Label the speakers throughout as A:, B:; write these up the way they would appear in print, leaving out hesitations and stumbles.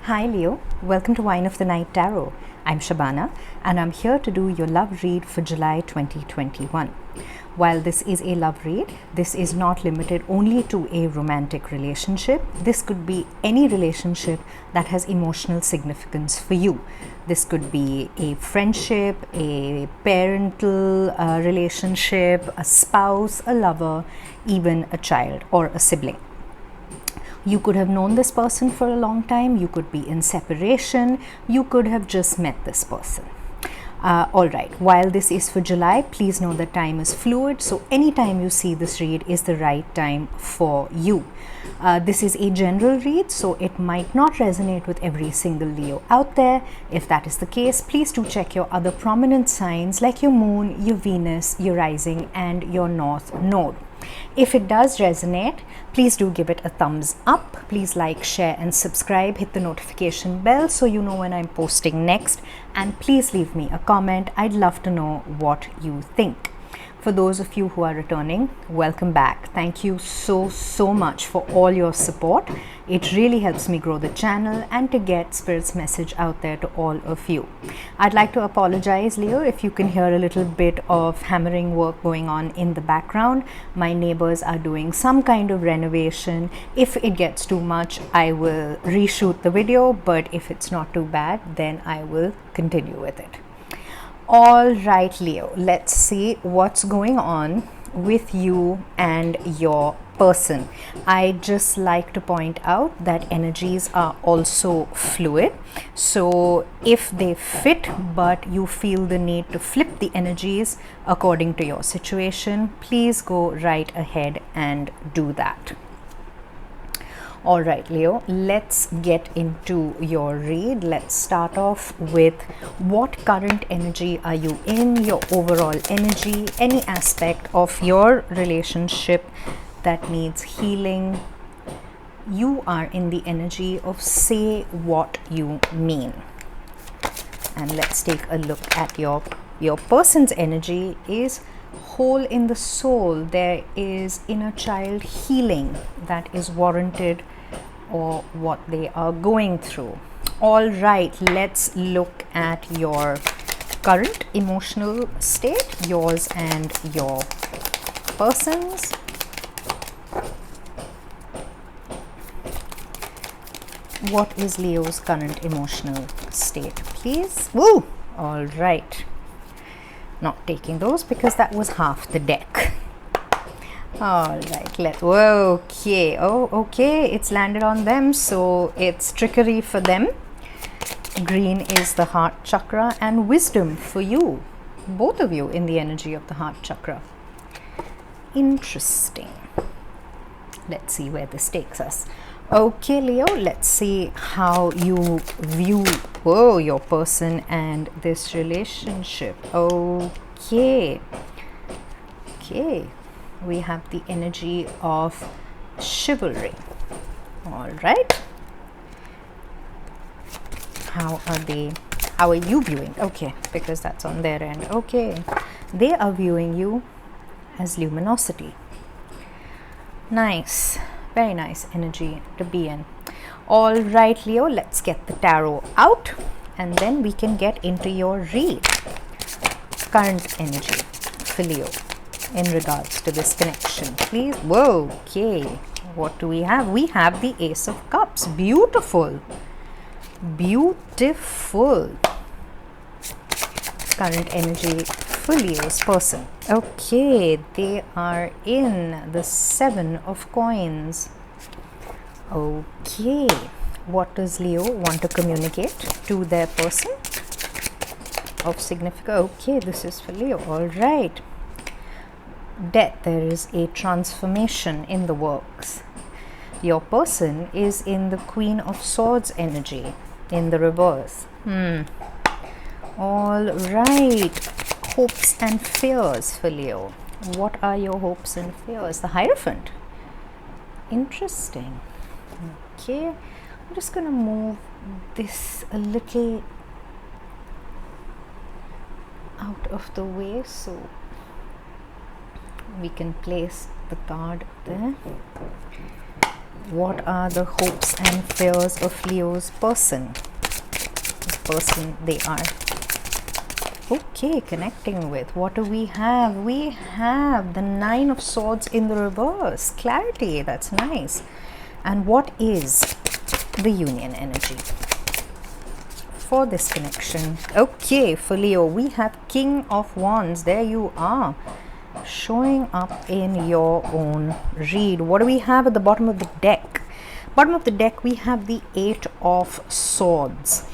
A: Hi Leo, welcome to Wine of the Night Tarot. I'm Shabana and I'm here to do your love read for July 2021. While this is a love read, this is not limited only to a romantic relationship. This could be any relationship that has emotional significance for you. This could be a friendship, a parental relationship, a spouse, a lover, even a child or a sibling. You could have known this person for a long time, you could be in separation, you could have just met this person. Alright, while this is for July, please know that time is fluid, so anytime you see this read is the right time for you. This is a general read, so it might not resonate with every single Leo out there. If that is the case, please do check your other prominent signs like your moon, your Venus, your rising and your north node. If it does resonate, please do give it a thumbs up. Please like, share and subscribe. Hit the notification bell so you know when I'm posting next. And please leave me a comment. I'd love to know what you think. For those of you who are returning, welcome back. Thank you so much for all your support. It really helps me grow the channel and to get Spirit's message out there to all of you. I'd like to apologize, Leo, if you can hear a little bit of hammering work going on in the background. My neighbors are doing some kind of renovation. If it gets too much, I will reshoot the video, but if it's not too bad, then I will continue with it. All right, Leo, let's see what's going on with you and your person. I just like to point out that energies are also fluid. So if they fit, but you feel the need to flip the energies according to your situation, please go right ahead and do that. All right, Leo, let's get into your read. Let's start off with what current energy are you in, your overall energy, any aspect of your relationship that needs healing. You are in the energy of say what you mean. And let's take a look at your person's energy is whole in the soul. There is inner child healing that is warranted or what they are going through. All right, let's look at your current emotional state, yours and your person's. What is Leo's current emotional state, please? Woo! All right. Not taking those because that was half the deck. All right, okay. Oh, okay, it's landed on them, so it's trickery for them. Green is the heart chakra and wisdom for you, both of you in the energy of the heart chakra. Interesting. Let's see where this takes us. Okay, Leo, let's see how you view your person and this relationship. Okay. We have the energy of chivalry. All right. How are you viewing? Okay, because that's on their end. Okay, they are viewing you as luminosity. Nice, very nice energy to be in. All right, Leo, let's get the tarot out and then we can get into your read. Current energy for Leo in regards to this connection, please. Whoa, okay, what do we have? We have the Ace of Cups. Beautiful. Current energy for Leo's person. Okay, they are in the Seven of Coins. Okay, what does Leo want to communicate to their person of significance? Okay, this is for Leo. All right. Death, there is a transformation in the works. Your person is in the Queen of Swords energy in the reverse. All right, hopes and fears for Leo. What are your hopes and fears? The Hierophant. Interesting. Okay, I'm just going to move this a little out of the way so we can place the card there. What are the hopes and fears of Leo's person? The person they are. Okay, connecting with. What do we have? We have the Nine of Swords in the reverse. Clarity, that's nice. And what is the union energy for this connection? Okay, for Leo, we have King of Wands. There you are, showing up in your own read. What do we have at the bottom of the deck? Bottom of the deck, we have the Eight of Swords.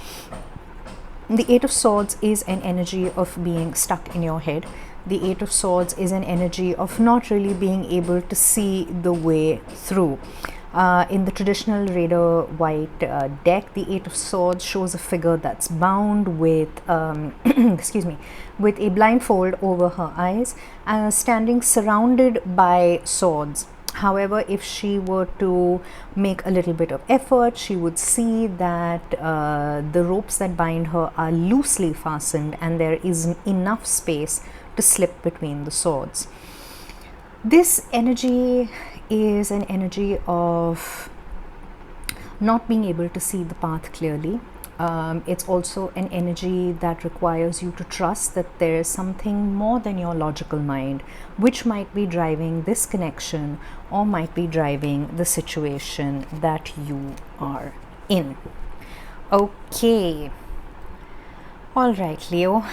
A: The Eight of Swords is an energy of being stuck in your head. The Eight of Swords is an energy of not really being able to see the way through. In the traditional Rider-Waite deck, the Eight of Swords shows a figure that's bound with, excuse me, with a blindfold over her eyes, standing surrounded by swords. However, if she were to make a little bit of effort, she would see that the ropes that bind her are loosely fastened and there is enough space to slip between the swords. This energy is an energy of not being able to see the path clearly. It's also an energy that requires you to trust that there is something more than your logical mind, which might be driving this connection or might be driving the situation that you are in. Okay. All right, Leo.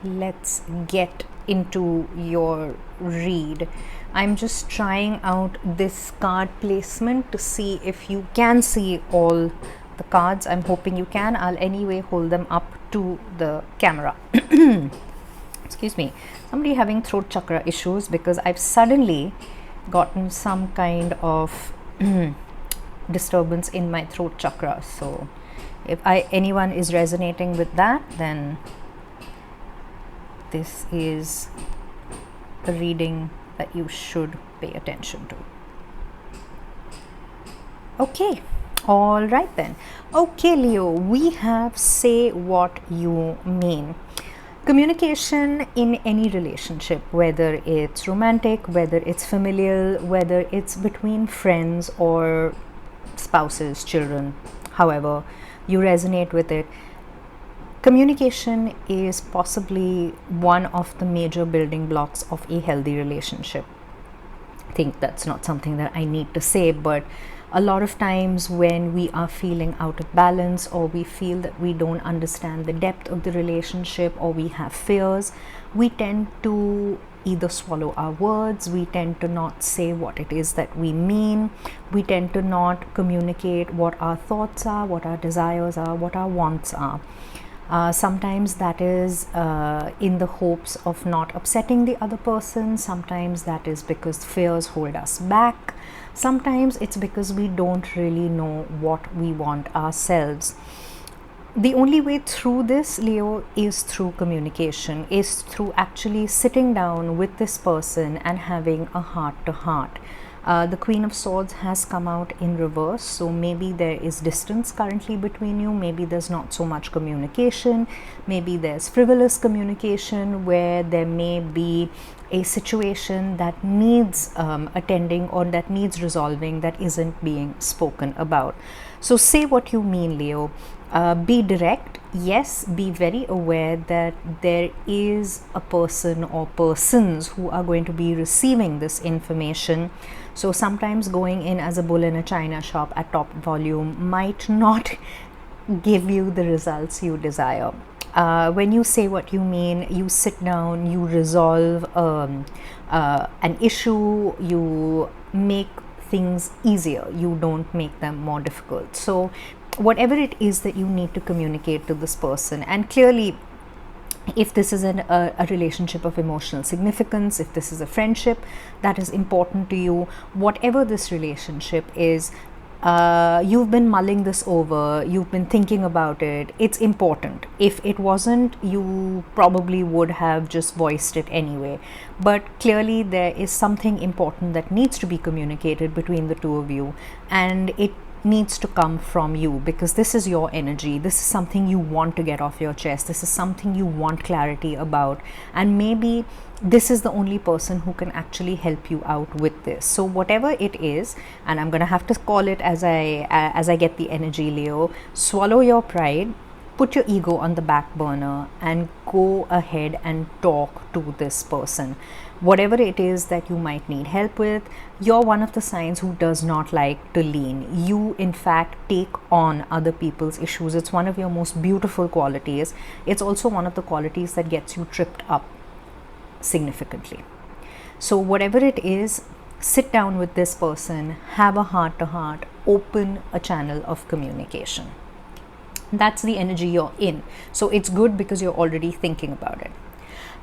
A: Let's get into your read. I'm just trying out this card placement to see if you can see all the cards. I'm hoping you can. I'll anyway hold them up to the camera. Excuse me. Somebody having throat chakra issues because I've suddenly gotten some kind of disturbance in my throat chakra. So if anyone is resonating with that, then this is a reading that you should pay attention to. Okay, all right then. Okay, Leo, we have say what you mean. Communication in any relationship, whether it's romantic, whether it's familial, whether it's between friends or spouses, children, however you resonate with it. Communication is possibly one of the major building blocks of a healthy relationship. I think that's not something that I need to say, but a lot of times when we are feeling out of balance or we feel that we don't understand the depth of the relationship or we have fears, we tend to either swallow our words, we tend to not say what it is that we mean, we tend to not communicate what our thoughts are, what our desires are, what our wants are. Sometimes that is in the hopes of not upsetting the other person. Sometimes that is because fears hold us back. Sometimes it's because we don't really know what we want ourselves. The only way through this, Leo, is through communication, is through actually sitting down with this person and having a heart-to-heart. The Queen of Swords has come out in reverse, so maybe there is distance currently between you, maybe there's not so much communication, maybe there's frivolous communication where there may be a situation that needs attending or that needs resolving that isn't being spoken about. So say what you mean, Leo. Be direct. Yes, be very aware that there is a person or persons who are going to be receiving this information. So sometimes going in as a bull in a china shop at top volume might not give you the results you desire. When you say what you mean, you sit down, you resolve an issue, you make things easier, you don't make them more difficult. So whatever it is that you need to communicate to this person, and clearly if this is a relationship of emotional significance, if this is a friendship that is important to you, whatever this relationship is, you've been mulling this over, you've been thinking about it, it's important. If it wasn't, you probably would have just voiced it anyway. But clearly there is something important that needs to be communicated between the two of you, and it needs to come from you, because this is your energy. This is something you want to get off your chest. This is something you want clarity about, and maybe this is the only person who can actually help you out with this. So whatever it is, and I'm going to have to call it as I get the energy, Leo, swallow your pride, put your ego on the back burner, and go ahead and talk to this person. Whatever it is that you might need help with, you're one of the signs who does not like to lean. You, in fact, take on other people's issues. It's one of your most beautiful qualities. It's also one of the qualities that gets you tripped up significantly. So whatever it is, sit down with this person, have a heart to heart, open a channel of communication. That's the energy you're in. So it's good because you're already thinking about it.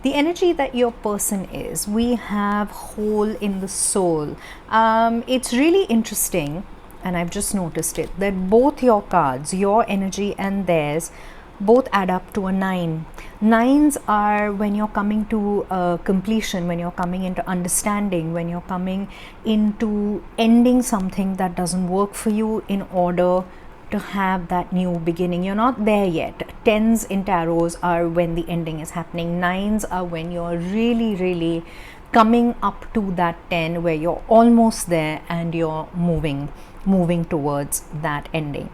A: The energy that your person is, we have hole in the soul. It's really interesting, and I've just noticed it, that both your cards, your energy and theirs, both add up to a 9. 9s are when you're coming to completion, when you're coming into understanding, when you're coming into ending something that doesn't work for you in order to have that new beginning. You're not there yet. 10s in tarots are when the ending is happening. 9s are when you're really coming up to that 10, where you're almost there and you're moving towards that ending.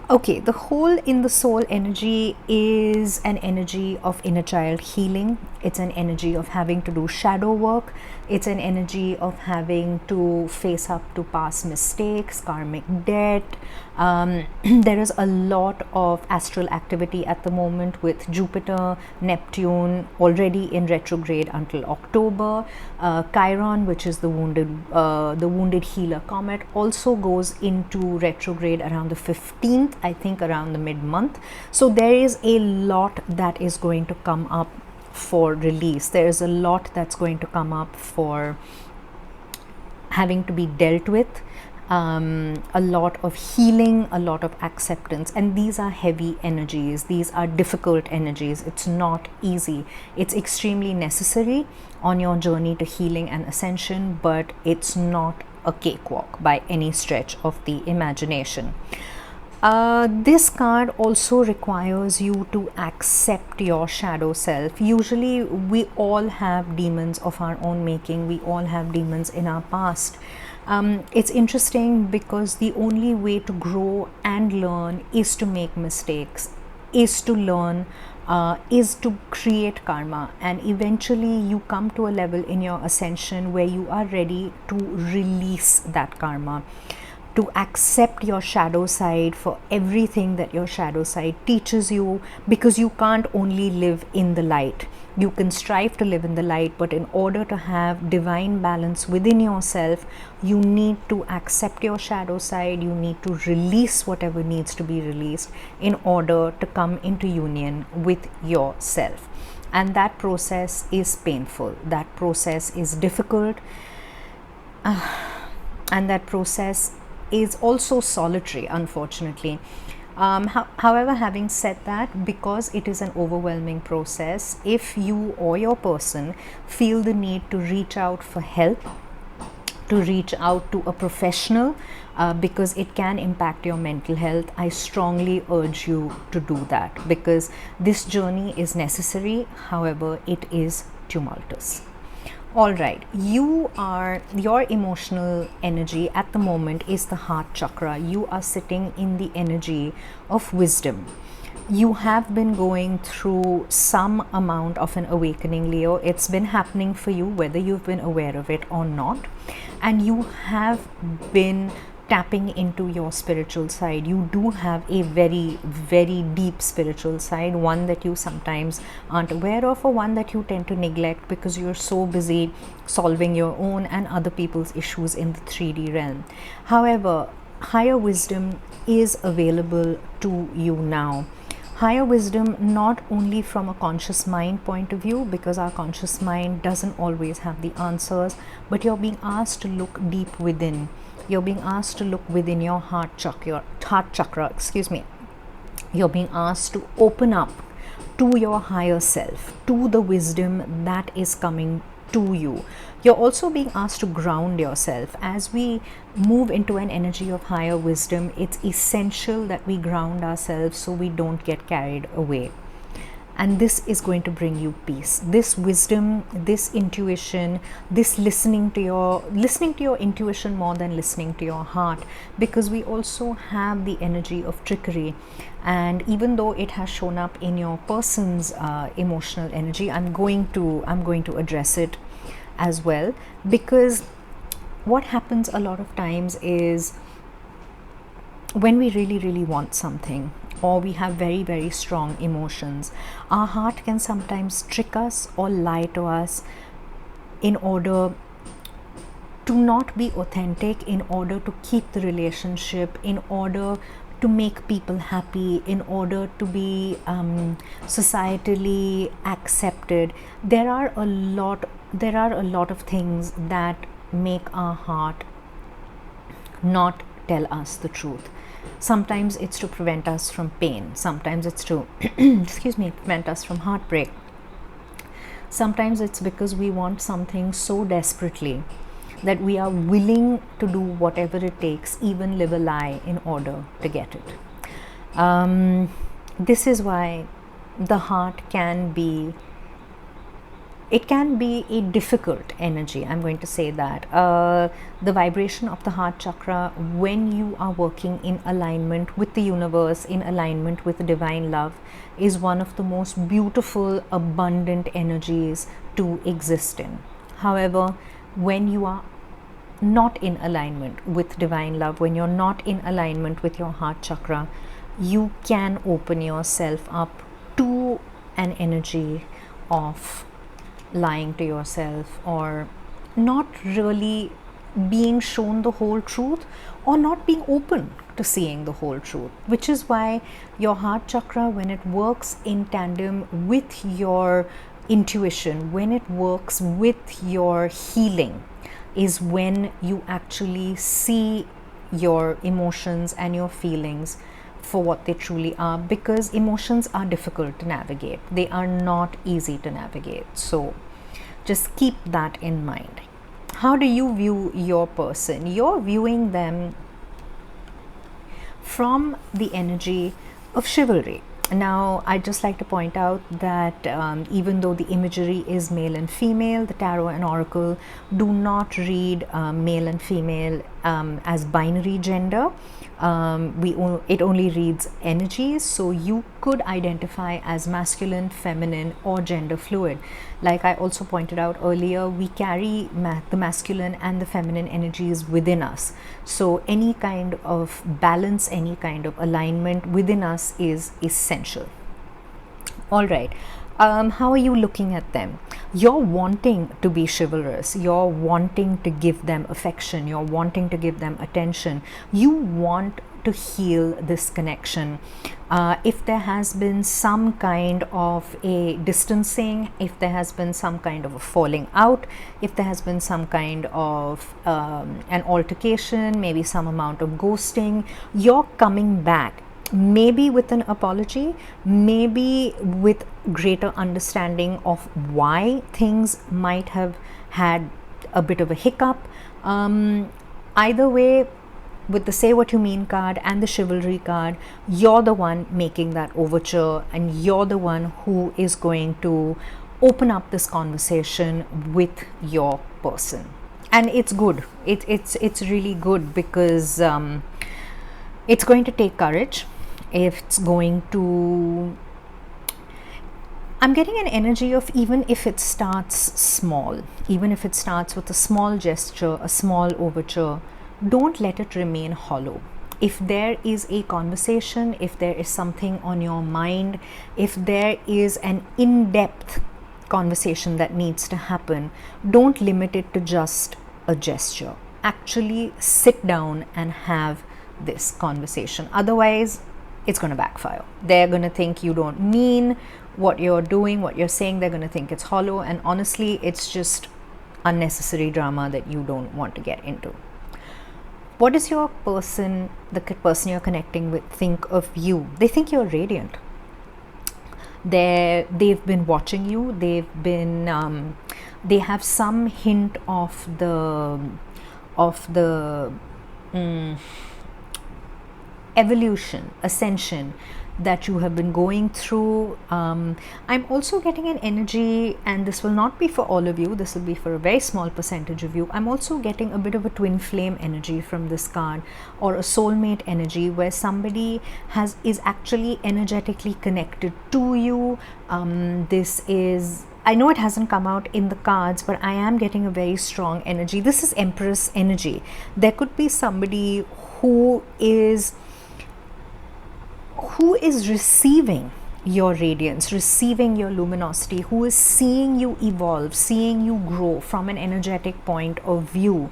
A: Okay, the hole in the soul energy is an energy of inner child healing. It's an energy of having to do shadow work. It's an energy of having to face up to past mistakes, karmic debt. There is a lot of astral activity at the moment with Jupiter, Neptune already in retrograde until October. Chiron, which is the wounded healer comet, also goes into retrograde around the 15th, I think around the mid-month. So there is a lot that is going to come up for release. There is a lot that's going to come up for having to be dealt with. A lot of healing, a lot of acceptance, and these are heavy energies. These are difficult energies. It's not easy. It's extremely necessary on your journey to healing and ascension, but it's not a cakewalk by any stretch of the imagination. This card also requires you to accept your shadow self. Usually we all have demons of our own making. We all have demons in our past. It's interesting because the only way to grow and learn is to make mistakes, is to learn, is to create karma, and eventually you come to a level in your ascension where you are ready to release that karma, to accept your shadow side for everything that your shadow side teaches you, because you can't only live in the light. You can strive to live in the light, but in order to have divine balance within yourself, you need to accept your shadow side. You need to release whatever needs to be released in order to come into union with yourself. And that process is painful. That process is difficult. And that process is also solitary, unfortunately. However, having said that, because it is an overwhelming process, if you or your person feel the need to reach out for help, to reach out to a professional, because it can impact your mental health, I strongly urge you to do that, because this journey is necessary. However, it is tumultuous. All right, your emotional energy at the moment is the heart chakra. You are sitting in the energy of wisdom. You have been going through some amount of an awakening, Leo. It's been happening for you, whether you've been aware of it or not. And you have been tapping into your spiritual side. You do have a very, very deep spiritual side, one that you sometimes aren't aware of, or one that you tend to neglect because you're so busy solving your own and other people's issues in the 3D realm. However, higher wisdom is available to you now. Higher wisdom, not only from a conscious mind point of view, because our conscious mind doesn't always have the answers, but you're being asked to look deep within. You're being asked to look within your heart chakra, You're being asked to open up to your higher self, to the wisdom that is coming to you, You're also being asked to ground yourself. As we move into an energy of higher wisdom, it's essential that we ground ourselves so we don't get carried away. And this is going to bring you peace. This wisdom, this intuition, this listening to your intuition more than listening to your heart, because we also have the energy of trickery. And even though it has shown up in your person's emotional energy, I'm going to address it as well, because what happens a lot of times is when we really want something, or we have very strong emotions, our heart can sometimes trick us or lie to us in order to not be authentic, in order to keep the relationship, in order to make people happy, in order to be societally accepted. There are a lot of things that make our heart not tell us the truth. Sometimes it's to prevent us from pain. Sometimes it's to prevent us from heartbreak. Sometimes it's because we want something so desperately that we are willing to do whatever it takes, even live a lie, in order to get it. This is why the heart can be a difficult energy. I'm going to say that the vibration of the heart chakra, when you are working in alignment with the universe, in alignment with divine love, is one of the most beautiful, abundant energies to exist in. However, when you are not in alignment with divine love, when you're not in alignment with your heart chakra, you can open yourself up to an energy of lying to yourself, or not really being shown the whole truth, or not being open to seeing the whole truth. Which is why your heart chakra, when it works in tandem with your intuition, when it works with your healing, is when you actually see your emotions and your feelings for what they truly are, because emotions are difficult to navigate. They are not easy to navigate. So just keep that in mind. How do you view your person? You're viewing them from the energy of chivalry. Now, I'd just like to point out that even though the imagery is male and female, the tarot and oracle do not read male and female as binary gender. It only reads energies, so you could identify as masculine, feminine, or gender fluid. Like I also pointed out earlier, we carry the masculine and the feminine energies within us. So any kind of balance, any kind of alignment within us is essential. All right. How are you looking at them? You're wanting to be chivalrous. You're wanting to give them affection. You're wanting to give them attention. You want to heal this connection. If there has been some kind of a distancing, if there has been some kind of a falling out, if there has been some kind of an altercation, maybe some amount of ghosting, you're coming back. Maybe with an apology, maybe with greater understanding of why things might have had a bit of a hiccup. Either way, with the Say What You Mean card and the Chivalry card, you're the one making that overture, and you're the one who is going to open up this conversation with your person. And it's good. It's really good, because it's going to take courage. It's going to, I'm getting an energy of, even if it starts small, even if it starts with a small gesture, a small overture, don't let it remain hollow. If there is a conversation, if there is something on your mind, if there is an in-depth conversation that needs to happen, don't limit it to just a gesture. Actually sit down and have this conversation. Otherwise, it's going to backfire. They're going to think you don't mean what you're doing, what you're saying. They're going to think it's hollow, and honestly, it's just unnecessary drama that you don't want to get into. What does your person, the person you're connecting with, think of you? They think you're radiant. They've been watching you. They have some hint of the evolution, ascension that you have been going through. I'm also getting an energy, and this will not be for all of you, this will be for a very small percentage of you. I'm also getting a bit of a twin flame energy from this card, or a soulmate energy, where somebody is actually energetically connected to you. I know it hasn't come out in the cards, but I am getting a very strong energy. This is Empress energy. There could be somebody who is receiving your radiance, receiving your luminosity, who is seeing you evolve, seeing you grow from an energetic point of view.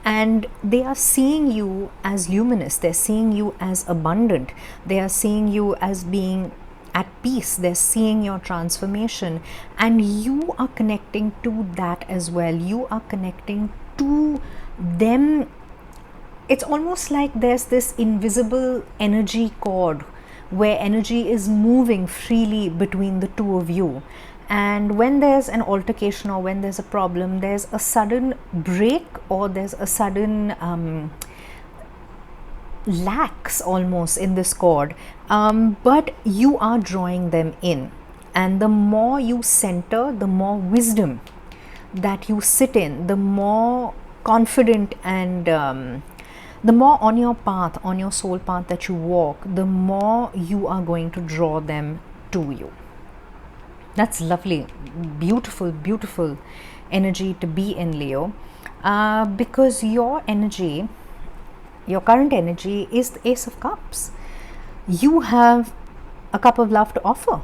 A: And they are seeing you as luminous, they're seeing you as abundant, they are seeing you as being at peace, they're seeing your transformation, and you are connecting to that as well. You are connecting to them. It's almost like there's this invisible energy cord where energy is moving freely between the two of you. And when there's an altercation, or when there's a problem, there's a sudden break, or there's a sudden lax almost in this cord, but you are drawing them in. And the more you center, the more wisdom that you sit in, the more confident and the more on your path, on your soul path that you walk, the more you are going to draw them to you. That's lovely, beautiful, beautiful energy to be in, Leo, because your energy, your current energy, is the Ace of Cups. You have a cup of love to offer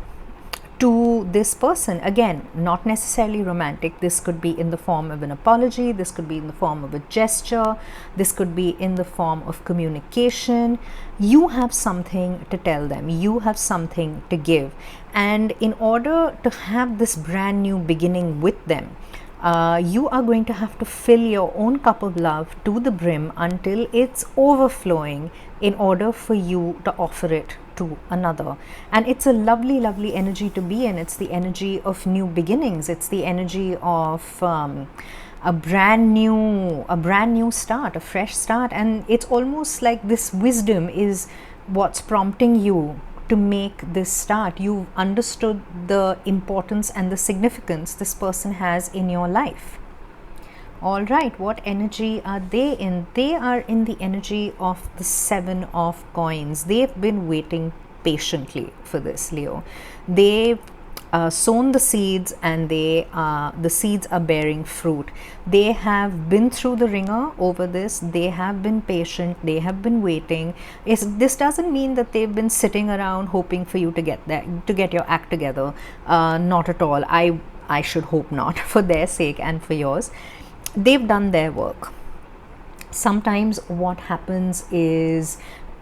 A: to this person. Again, not necessarily romantic. This could be in the form of an apology, this could be in the form of a gesture, this could be in the form of communication. You have something to tell them, you have something to give, and in order to have this brand new beginning with them, you are going to have to fill your own cup of love to the brim until it's overflowing, in order for you to offer it to another. And it's a lovely, lovely energy to be in. It's the energy of new beginnings. It's the energy of a brand new start, a fresh start. And it's almost like this wisdom is what's prompting you to make this start. You've understood the importance and the significance this person has in your life. All right, what energy are they in? They are in the energy of the Seven of Coins. They've been waiting patiently for this, Leo. They've sown the seeds, and the seeds are bearing fruit. They have been through the ringer over this. They have been patient. They have been waiting. This doesn't mean that they've been sitting around hoping for you to get your act together. Not at all. I should hope not, for their sake and for yours. They've done their work. Sometimes what happens is,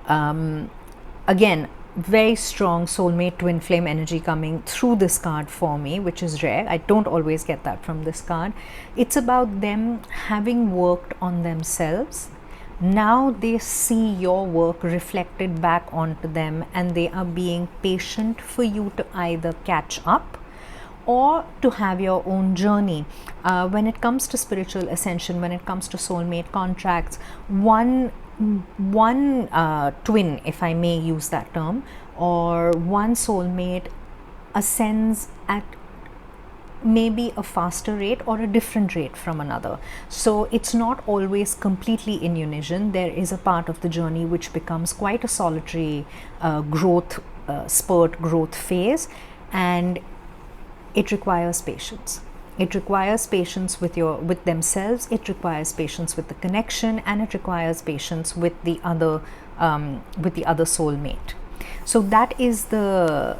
A: again, very strong soulmate twin flame energy coming through this card for me, which is rare. I don't always get that from this card. It's about them having worked on themselves. Now they see your work reflected back onto them, and they are being patient for you to either catch up or to have your own journey. When it comes to spiritual ascension, when it comes to soulmate contracts, one twin, if I may use that term, or one soulmate ascends at maybe a faster rate or a different rate from another. So it's not always completely in unison. There is a part of the journey which becomes quite a solitary growth phase, and it requires patience. It requires patience with themselves. It requires patience with the connection, and it requires patience with the other soulmate. So that is the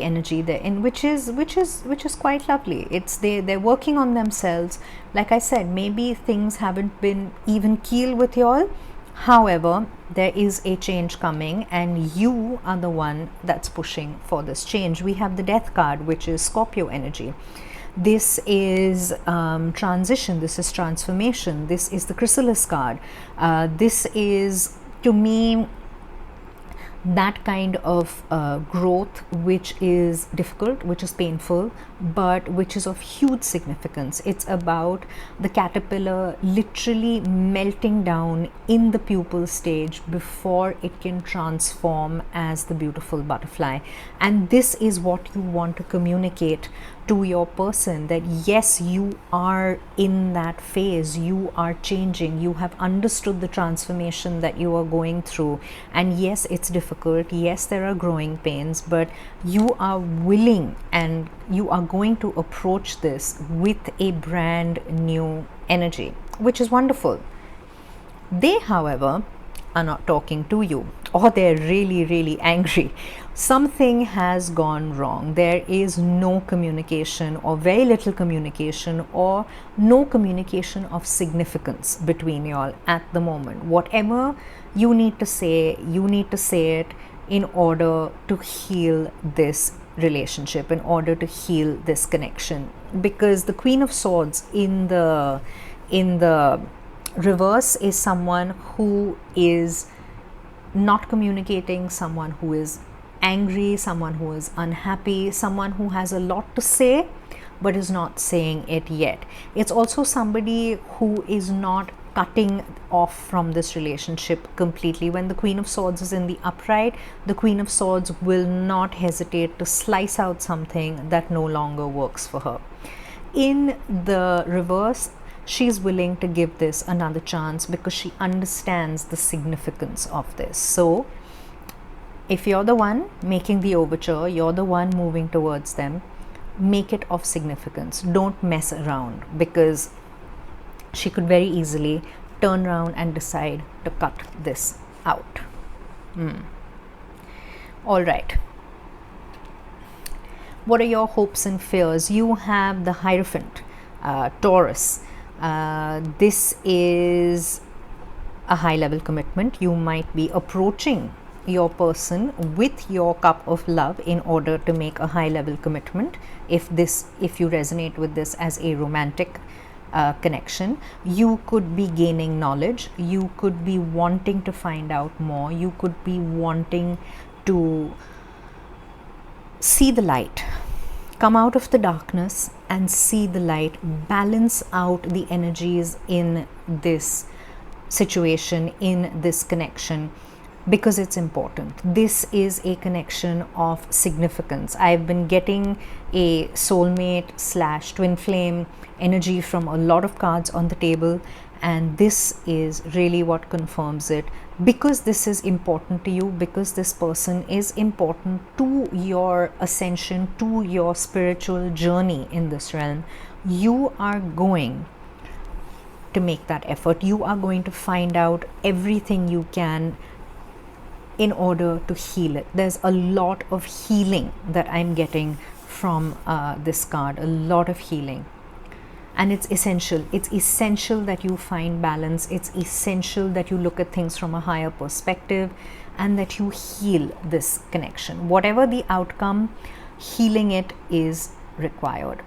A: energy there, in which is quite lovely. It's they're working on themselves. Like I said, maybe things haven't been even keel with y'all. However, there is a change coming, and you are the one that's pushing for this change. We have the Death card, which is Scorpio energy. This is transition, this is transformation, this is the Chrysalis card. This is, to me, that kind of growth which is difficult, which is painful, but which is of huge significance. It's about the caterpillar literally melting down in the pupal stage before it can transform as the beautiful butterfly. And this is what you want to communicate to your person, that yes, you are in that phase, you are changing, you have understood the transformation that you are going through, and yes, it's difficult, yes, there are growing pains, but you are willing and you are going to approach this with a brand new energy, which is wonderful. They, however, are not talking to you, or they're really angry. Something has gone wrong. There is no communication, or very little communication, or no communication of significance between y'all at the moment. Whatever you need to say it in order to heal this relationship, in order to heal this connection. Because the Queen of Swords in the reverse is someone who is not communicating, someone who is angry, someone who is unhappy, someone who has a lot to say but is not saying it yet. It's also somebody who is not cutting off from this relationship completely. When the Queen of Swords is in the upright, the Queen of Swords will not hesitate to slice out something that no longer works for her. In the reverse, she's willing to give this another chance because she understands the significance of this. So if you're the one making the overture, you're the one moving towards them, make it of significance. Don't mess around, because she could very easily turn around and decide to cut this out. All right. What are your hopes and fears? You have the Hierophant, Taurus. This is a high level commitment. You might be approaching your person with your cup of love in order to make a high level commitment. If you resonate with this as a romantic connection, you could be gaining knowledge, you could be wanting to find out more, you could be wanting to see the light, come out of the darkness and see the light, balance out the energies in this situation, in this connection, because it's important. This is a connection of significance. I've been getting a soulmate / twin flame energy from a lot of cards on the table, and this is really what confirms it, because this is important to you, because this person is important to your ascension, to your spiritual journey in this realm. You are going to make that effort. You are going to find out everything you can in order to heal it. There's a lot of healing that I'm getting from this card, a lot of healing. And it's essential. It's essential that you find balance. It's essential that you look at things from a higher perspective and that you heal this connection. Whatever the outcome, healing it is required.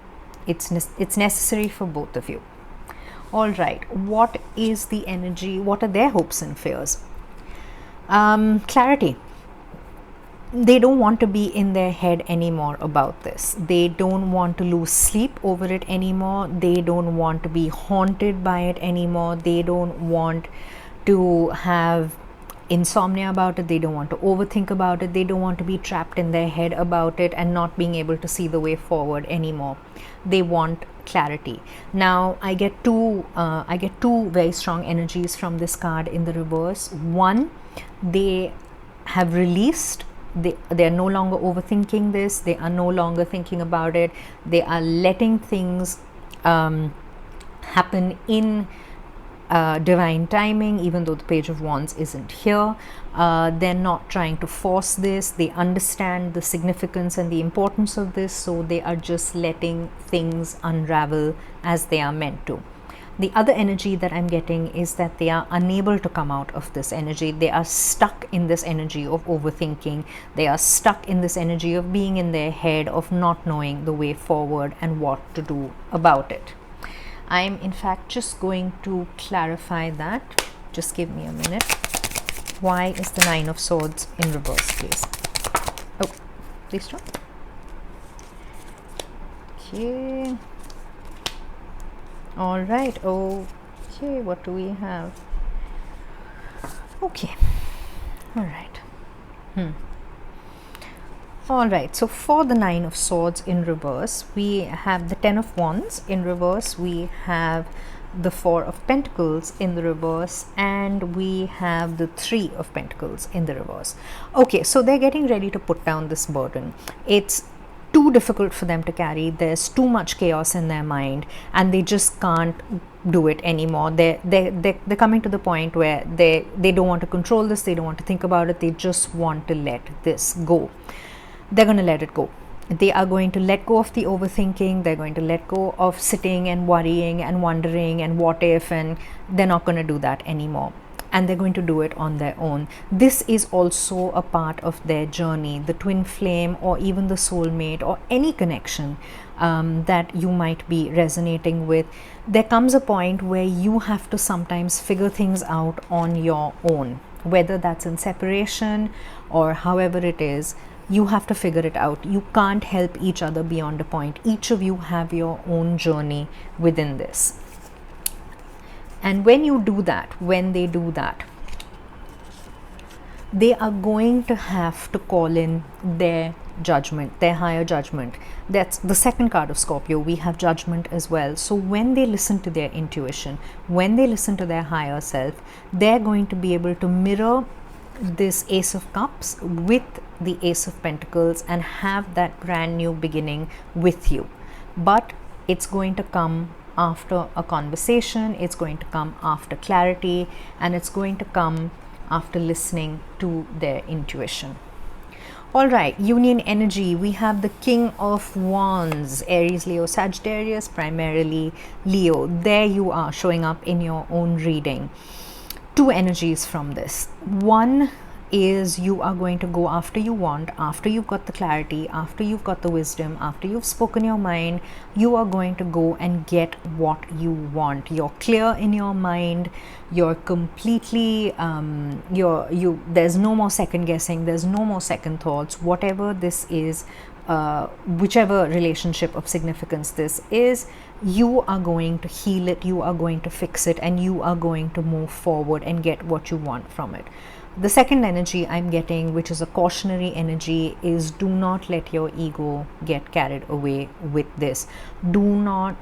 A: It's necessary for both of you. All right. What is the energy? What are their hopes and fears? Clarity. They don't want to be in their head anymore about this. They don't want to lose sleep over it anymore. They don't want to be haunted by it anymore. They don't want to have insomnia about it. They don't want to overthink about it. They don't want to be trapped in their head about it and not being able to see the way forward anymore. They want clarity. Now I get two very strong energies from this card in the reverse. One, they have released. They are no longer overthinking this. They are no longer thinking about it. They are letting things happen in divine timing, even though the Page of Wands isn't here. They're not trying to force this. They understand the significance and the importance of this, so they are just letting things unravel as they are meant to. The other energy that I'm getting is that they are unable to come out of this energy. They are stuck in this energy of overthinking. They are stuck in this energy of being in their head, of not knowing the way forward and what to do about it. I'm in fact just going to clarify that. Just give me a minute. Why is the Nine of Swords in reverse, please? Oh, please stop. Okay. All right. Okay, what do we have? Okay. All right. All right, so for the Nine of Swords in reverse, we have the Ten of Wands in reverse, we have the Four of Pentacles in the reverse, and we have the Three of Pentacles in the reverse. Okay, so they're getting ready to put down this burden. It's too difficult for them to carry. There's too much chaos in their mind, and they just can't do it anymore. They're coming to the point where they don't want to control this, they don't want to think about it, they just want to let this go. They're going to let it go. They are going to let go of the overthinking. They're going to let go of sitting and worrying and wondering and what if, and they're not going to do that anymore. And they're going to do it on their own. This is also a part of their journey, the twin flame or even the soulmate or any connection that you might be resonating with. There comes a point where you have to sometimes figure things out on your own, whether that's in separation or however it is. You have to figure it out. You can't help each other beyond a point. Each of you have your own journey within this. And when you do that, when they do that, they are going to have to call in their judgment, their higher judgment. That's the second card of Scorpio. We have judgment as well. So when they listen to their intuition, when they listen to their higher self, they're going to be able to mirror this Ace of Cups with the Ace of Pentacles and have that brand new beginning with you. But it's going to come after a conversation, it's going to come after clarity, and it's going to come after listening to their intuition. All right, union energy. We have the King of Wands, Aries, Leo, Sagittarius, primarily Leo. There you are showing up in your own reading. Two energies from this. One is you are going to go after you want, after you've got the clarity, after you've got the wisdom, after you've spoken your mind, you are going to go and get what you want. You're clear in your mind, you're completely there's no more second guessing, there's no more second thoughts. Whatever this is, whichever relationship of significance this is, you are going to heal it, you are going to fix it, and you are going to move forward and get what you want from it. The second energy I'm getting, which is a cautionary energy, is do not let your ego get carried away with this. Do not,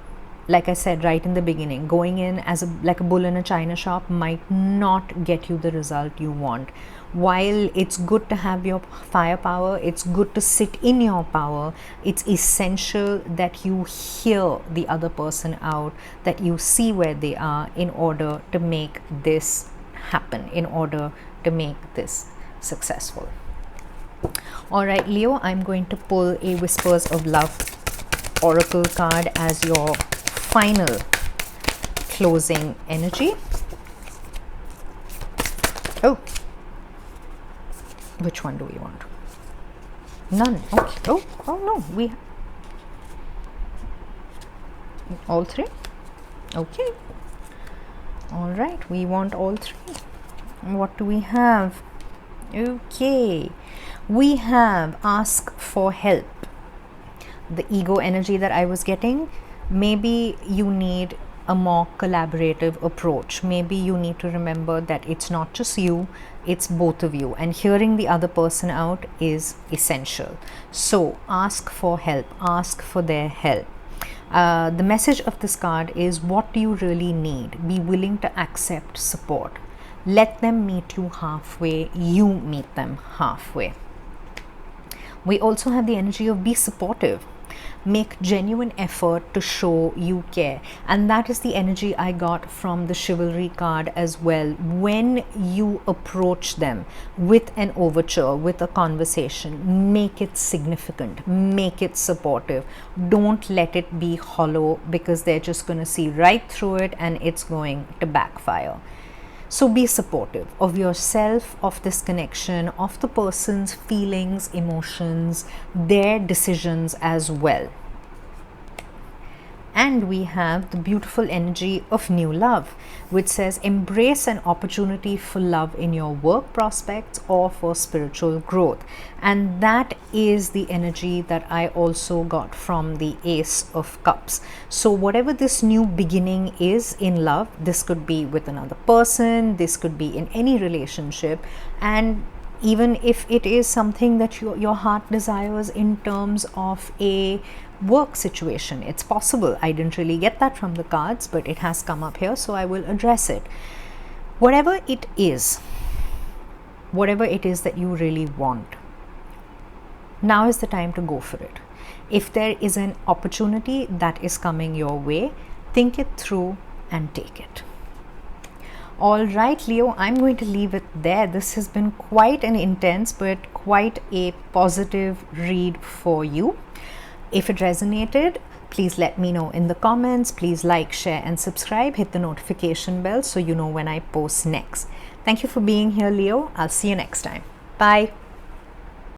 A: like I said right in the beginning, going in as like a bull in a china shop might not get you the result you want. While it's good to have your firepower, it's good to sit in your power, it's essential that you hear the other person out, that you see where they are in order to make this happen, in order to make this successful. All right, Leo, I'm going to pull a Whispers of Love Oracle card as your final closing energy. Oh, which one do we want? None. Okay. Oh no, we all three. Okay. All right, we want all three. What do we have? Okay, we have ask for help. The ego energy that I was getting, maybe you need a more collaborative approach. Maybe you need to remember that it's not just you, it's both of you, and hearing the other person out is essential. So ask for help, ask for their help. The message of this card is, what do you really need? Be willing to accept support. Let them meet you halfway, you meet them halfway. We also have the energy of be supportive. Make genuine effort to show you care. And that is the energy I got from the chivalry card as well. When you approach them with an overture, with a conversation, make it significant, make it supportive. Don't let it be hollow, because they're just going to see right through it and it's going to backfire. So be supportive of yourself, of this connection, of the person's feelings, emotions, their decisions as well. And we have the beautiful energy of new love, which says embrace an opportunity for love in your work prospects or for spiritual growth. And that is the energy that I also got from the Ace of Cups. So whatever this new beginning is in love, this could be with another person, this could be in any relationship, and even if it is something that your heart desires in terms of a work situation, it's possible. I didn't really get that from the cards, but it has come up here, so I will address it. Whatever it is that you really want, now is the time to go for it. If there is an opportunity that is coming your way, think it through and take it. All right, Leo, I'm going to leave it there. This has been quite an intense but quite a positive read for you. If it resonated, please let me know in the comments. Please like, share and subscribe. Hit the notification bell so you know when I post next. Thank you for being here, Leo. I'll see you next time. Bye.